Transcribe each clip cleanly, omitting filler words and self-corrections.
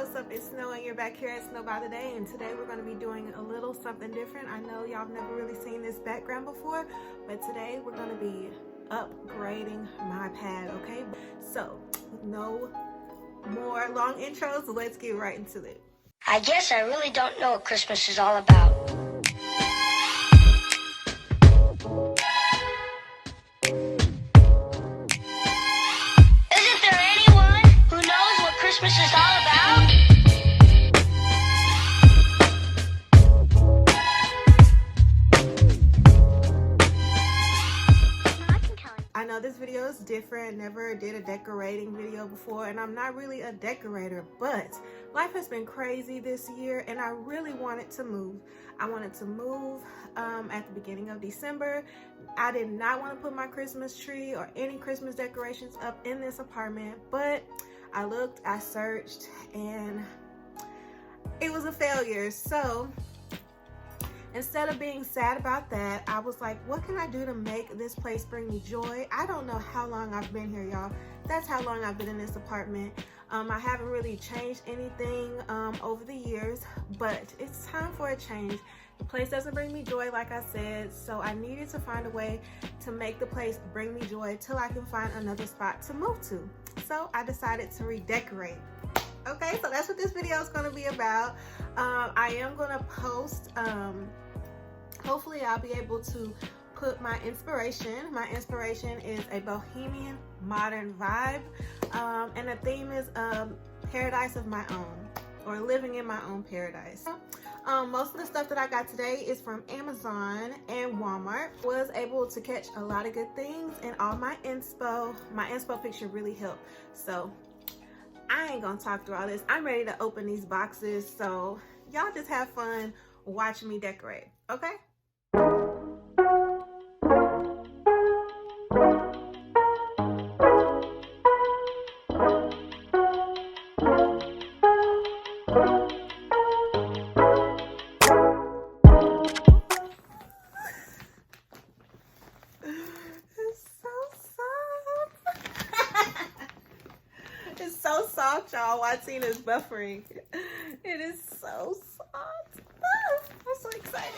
what's up? It's Snow and you're back here at Snow by the Day, and today we're going to be doing a little something different. I know y'all have never really seen this background before, but today we're going to be upgrading my pad, okay? So, no more long intros, let's get right into it. I guess I really don't know what Christmas is all about. Isn't there anyone who knows what Christmas is all about? I know this video is different, never did a decorating video before, and I'm not really a decorator, but life has been crazy this year and I really wanted to move. I wanted to move at the beginning of December. I did not want to put my Christmas tree or any Christmas decorations up in this apartment, but I looked, I searched, and it was a failure. So instead of being sad about that, I was like, what can I do to make this place bring me joy? I don't know how long I've been here, y'all. That's how long I've been in this apartment. I haven't really changed anything over the years, but it's time for a change. The place doesn't bring me joy, like I said, so I needed to find a way to make the place bring me joy till I can find another spot to move to. So I decided to redecorate. Okay, so that's what this video is going to be about. I am going to post, hopefully I'll be able to put my inspiration. My inspiration is a bohemian modern vibe, and the theme is paradise of my own, or living in my own paradise. Most of the stuff that I got today is from Amazon and Walmart. Was able to catch a lot of good things, and all my inspo picture really helped. So I ain't gonna talk through all this. I'm ready to open these boxes, so y'all just have fun watching me decorate, okay? It's so soft, y'all. Watching is buffering. It is so soft. I'm so excited.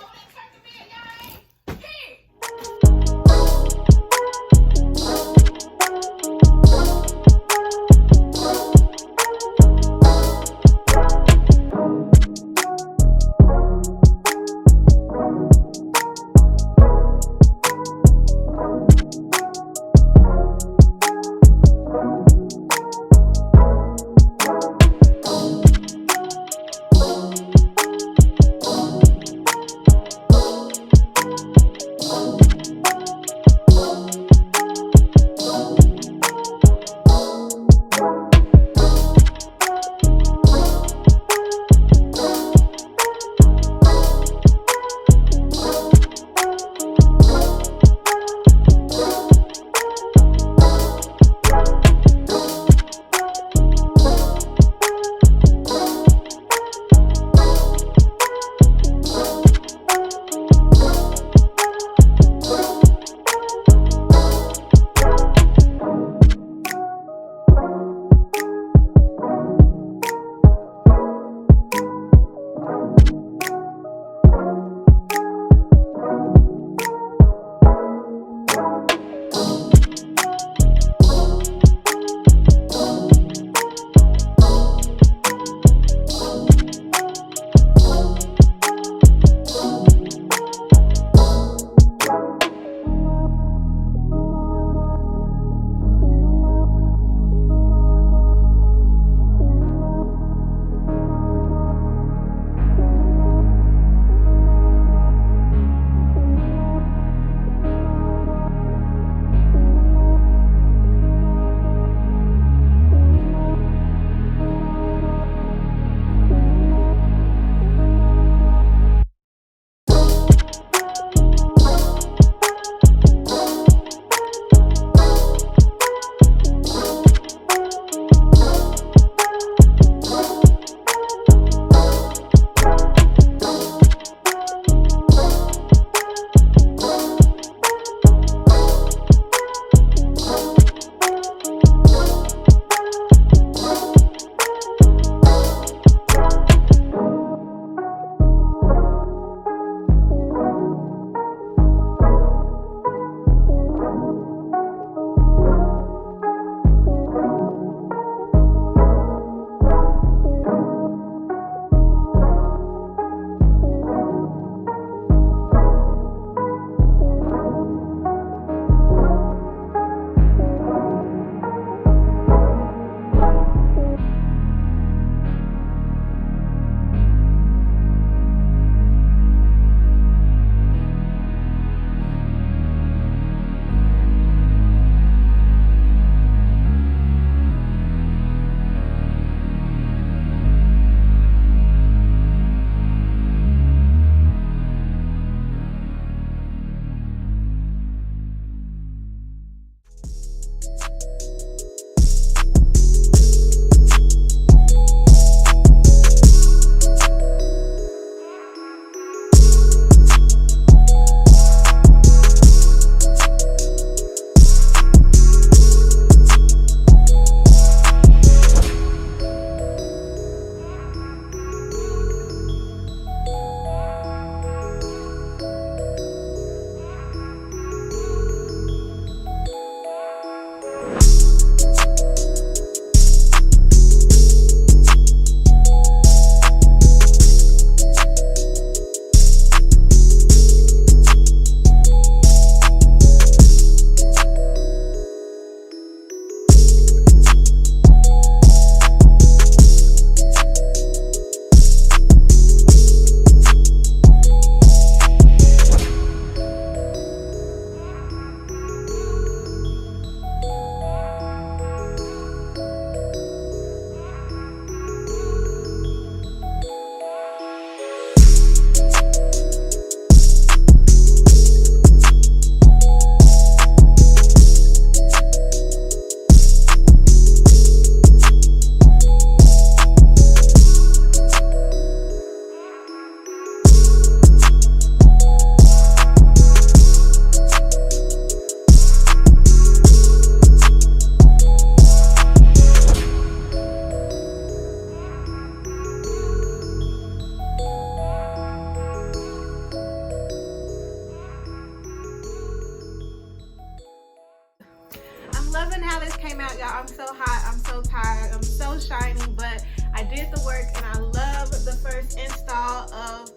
y'all, I'm so hot, I'm so tired, I'm so shiny, but I did the work and I love the first install of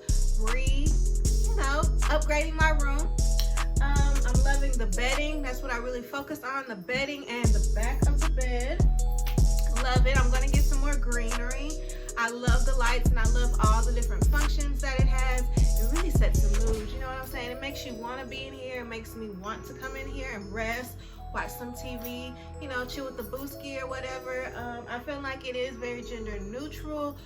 upgrading my room. I'm loving the bedding. That's what I really focused on, the bedding and the back of the bed. Love it. I'm going to get some more greenery. I love the lights and I love all the different functions that it has. It really sets the mood, you know what I'm saying? It makes you want to be in here. It makes me want to come in here and rest, watch some TV, you know, chill with the booski or whatever. I feel like it is very gender neutral.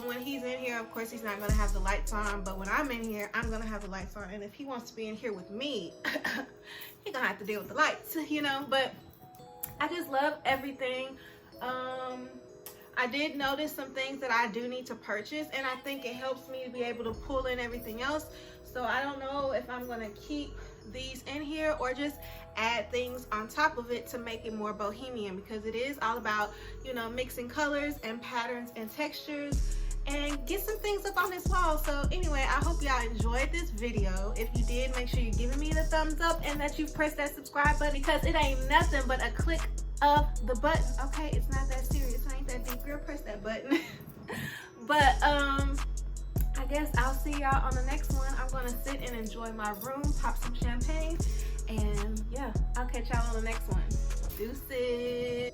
When he's in here, of course, he's not going to have the lights on, but when I'm in here, I'm going to have the lights on. And if he wants to be in here with me, he's going to have to deal with the lights, you know, but I just love everything. I did notice some things that I do need to purchase, and I think it helps me to be able to pull in everything else. So I don't know if I'm going to keep these in here or just add things on top of it to make it more bohemian, because it is all about, you know, mixing colors and patterns and textures and get some things up on this wall. So anyway, I hope y'all enjoyed this video. If you did, make sure you're giving me the thumbs up and that you press that subscribe button, because it ain't nothing but a click of the button. Okay, it's not that serious, it ain't that deep. Girl, press that button. But I guess I'll see y'all on the next one. I'm gonna sit and enjoy my room, pop some champagne, and yeah, I'll catch y'all on the next one. Deuces.